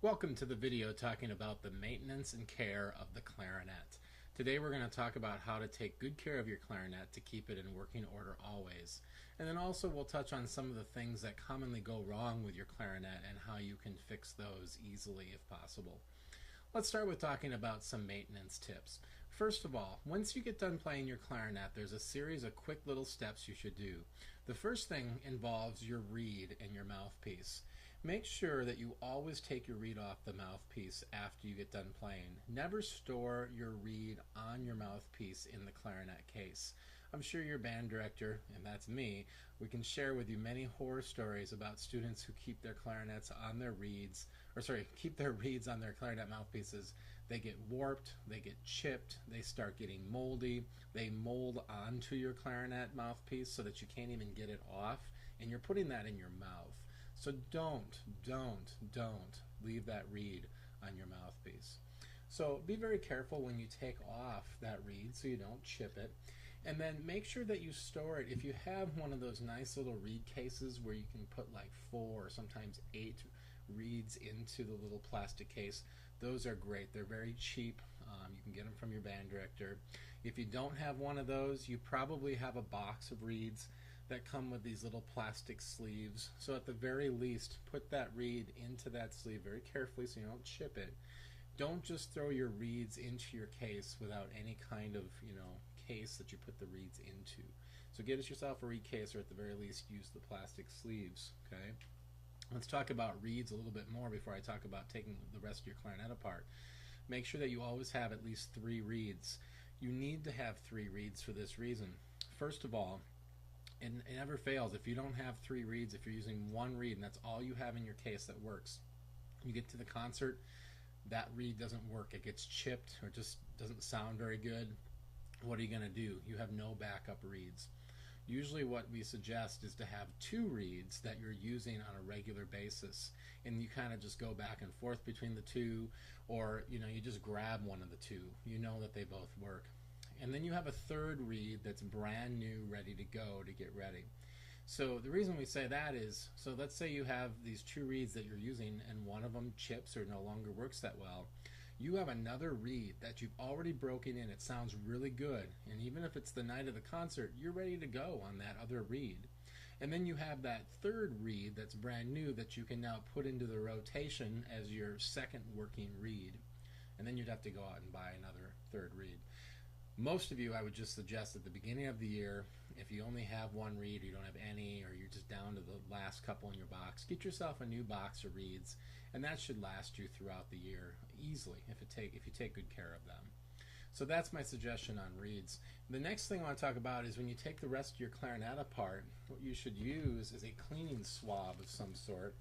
Welcome to the video talking about the maintenance and care of the clarinet. Today we're going to talk about how to take good care of your clarinet to keep it in working order always. And then also we'll touch on some of the things that commonly go wrong with your clarinet and how you can fix those easily if possible. Let's start with talking about some maintenance tips. First of all, once you get done playing your clarinet, there's a series of quick little steps you should do. The first thing involves your reed and your mouthpiece. Make sure that you always take your reed off the mouthpiece after you get done playing. Never store your reed on your mouthpiece in the clarinet case. I'm sure your band director, and that's me, we can share with you many horror stories about students who keep their clarinets on their reeds, keep their reeds on their clarinet mouthpieces. They get warped, they get chipped, they start getting moldy, they mold onto your clarinet mouthpiece so that you can't even get it off, and you're putting that in your mouth. So don't leave that reed on your mouthpiece. So be very careful when you take off that reed so you don't chip it. And then make sure that you store it. If you have one of those nice little reed cases where you can put like 4 or sometimes 8 reeds into the little plastic case, those are great. They're very cheap. You can get them from your band director. If you don't have one of those, you probably have a box of reeds that come with these little plastic sleeves. So at the very least, put that reed into that sleeve very carefully so you don't chip it. Don't just throw your reeds into your case without any kind of, case that you put the reeds into. So get yourself a reed case, or at the very least use the plastic sleeves. Okay. Let's talk about reeds a little bit more before I talk about taking the rest of your clarinet apart. Make sure that you always have at least 3 reeds. You need to have 3 reeds for this reason. First of all, and it never fails, if you don't have 3 reeds, if you're using 1 reed and that's all you have in your case that works, you get to the concert, that reed doesn't work, it gets chipped or just doesn't sound very good. What are you going to do? You have no backup reeds. Usually what we suggest is to have 2 reeds that you're using on a regular basis, and you kind of just go back and forth between the 2, or you just grab one of the 2. You know that they both work. And then you have a 3rd reed that's brand new, ready to go to get ready. So the reason we say that is, so let's say you have these 2 reeds that you're using and one of them chips or no longer works that well. You have another reed that you've already broken in. It sounds really good, and even if it's the night of the concert, you're ready to go on that other reed. And then you have that 3rd reed that's brand new that you can now put into the rotation as your 2nd working reed. And then you'd have to go out and buy another 3rd reed. Most of you, I would just suggest at the beginning of the year, if you only have 1 reed or you don't have any, or you're just down to the last couple in your box, get yourself a new box of reeds, and that should last you throughout the year easily if you take good care of them. So that's my suggestion on reeds. The next thing I want to talk about is when you take the rest of your clarinet apart, what you should use is a cleaning swab of some sort.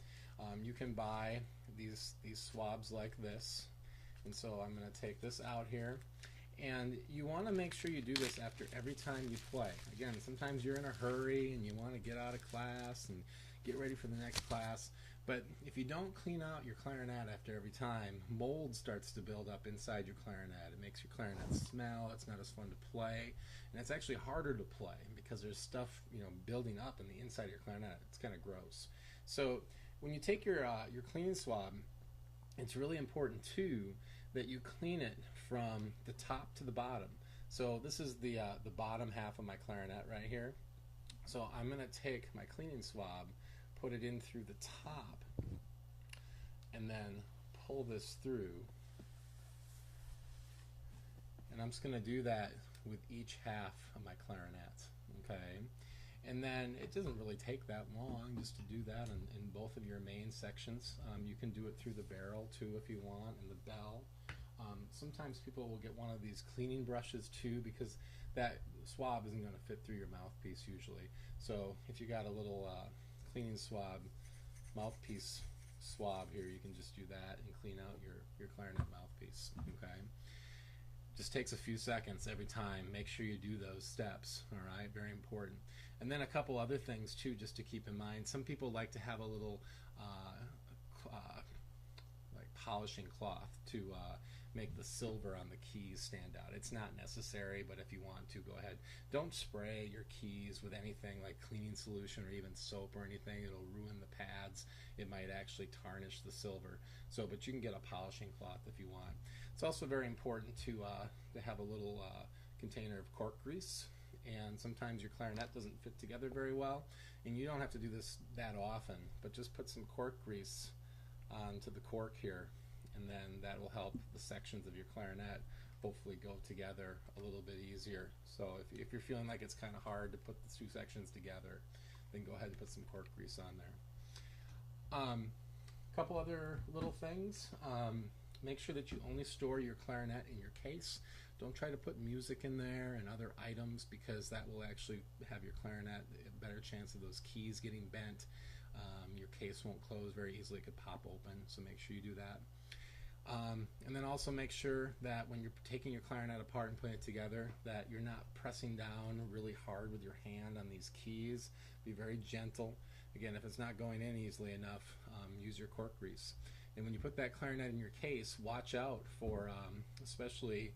You can buy these swabs like this, and so I'm going to take this out here. And you want to make sure you do this after every time you play. Again, sometimes you're in a hurry and you want to get out of class and get ready for the next class. But if you don't clean out your clarinet after every time, mold starts to build up inside your clarinet. It makes your clarinet smell. It's not as fun to play. And it's actually harder to play because there's stuff building up in the inside of your clarinet. It's kind of gross. So when you take your cleaning swab, it's really important too that you clean it from the top to the bottom. So this is the bottom half of my clarinet right here. So I'm going to take my cleaning swab, put it in through the top, and then pull this through. And I'm just going to do that with each half of my clarinet. Okay. And then it doesn't really take that long just to do that in both of your main sections. You can do it through the barrel too if you want, and the bell. Sometimes people will get one of these cleaning brushes too, because that swab isn't going to fit through your mouthpiece usually. So if you got a little cleaning swab, mouthpiece swab here, you can just do that and clean out your clarinet mouthpiece. Okay. Just takes a few seconds every time. Make sure you do those steps. All right, very important. And then a couple other things too, just to keep in mind. Some people like to have a little like polishing cloth to make the silver on the keys stand out. It's not necessary, but if you want to, go ahead. Don't spray your keys with anything like cleaning solution or even soap or anything. It'll ruin the pads. It might actually tarnish the silver. So, but you can get a polishing cloth if you want. It's also very important to have a little container of cork grease. And sometimes your clarinet doesn't fit together very well, and you don't have to do this that often, but just put some cork grease onto the cork here, and then that will help the sections of your clarinet hopefully go together a little bit easier. So if you're feeling like it's kind of hard to put the two sections together, then go ahead and put some cork grease on there. Couple other little things. Make sure that you only store your clarinet in your case. Don't try to put music in there and other items, because that will actually have your clarinet a better chance of those keys getting bent. Your case won't close very easily. It could pop open, so make sure you do that. And then also make sure that when you're taking your clarinet apart and putting it together, that you're not pressing down really hard with your hand on these keys. Be very gentle. Again, if it's not going in easily enough, use your cork grease. And when you put that clarinet in your case, watch out for especially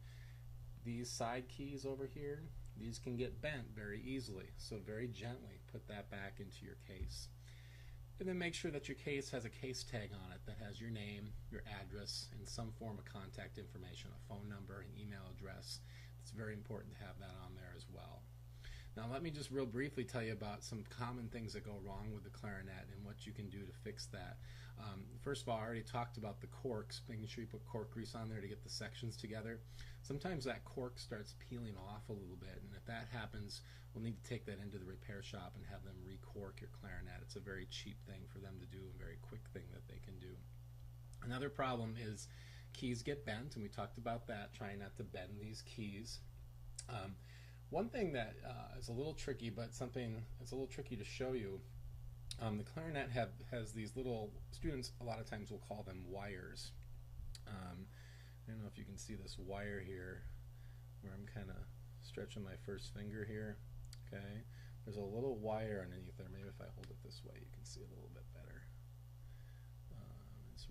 these side keys over here. These can get bent very easily, so very gently put that back into your case. And then make sure that your case has a case tag on it that has your name, your address, and some form of contact information, a phone number, an email address. It's very important to have that on there as well. Now let me just real briefly tell you about some common things that go wrong with the clarinet and what you can do to fix that. First of all, I already talked about the corks, making sure you put cork grease on there to get the sections together. Sometimes that cork starts peeling off a little bit, and if that happens, we'll need to take that into the repair shop and have them re-cork your clarinet. It's a very cheap thing for them to do, a very quick thing that they can do. Another problem is keys get bent, and we talked about that, trying not to bend these keys. One thing that is a little tricky, but something that's a little tricky to show you, the clarinet has these little, students a lot of times will call them wires. I don't know if you can see this wire here, where I'm kind of stretching my first finger here. Okay, there's a little wire underneath there. Maybe if I hold it this way, you can see a little bit better. It's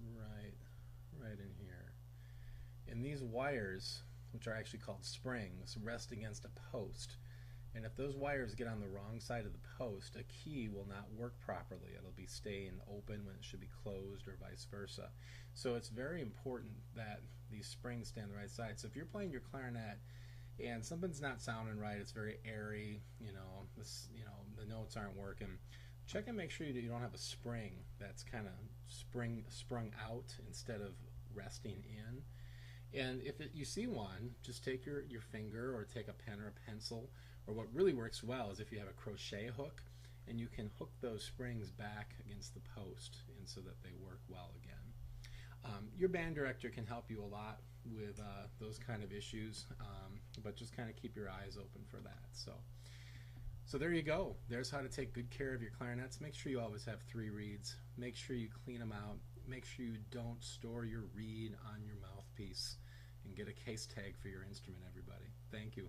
right in here. And these wires, which are actually called springs, rest against a post. And if those wires get on the wrong side of the post, a key will not work properly. It'll be staying open when it should be closed, or vice versa. So it's very important that these springs stay on the right side. So if you're playing your clarinet and something's not sounding right, it's very airy, the notes aren't working, check and make sure that you don't have a spring that's kind of sprung out instead of resting in. And if you see one, just take your finger, or take a pen or a pencil, or what really works well is if you have a crochet hook, and you can hook those springs back against the post, and so that they work well again. Your band director can help you a lot with those kind of issues, but just kind of keep your eyes open for that. So there you go. There's how to take good care of your clarinets. Make sure you always have 3 reeds. Make sure you clean them out. Make sure you don't store your reed on your mouthpiece. And get a case tag for your instrument, everybody. Thank you.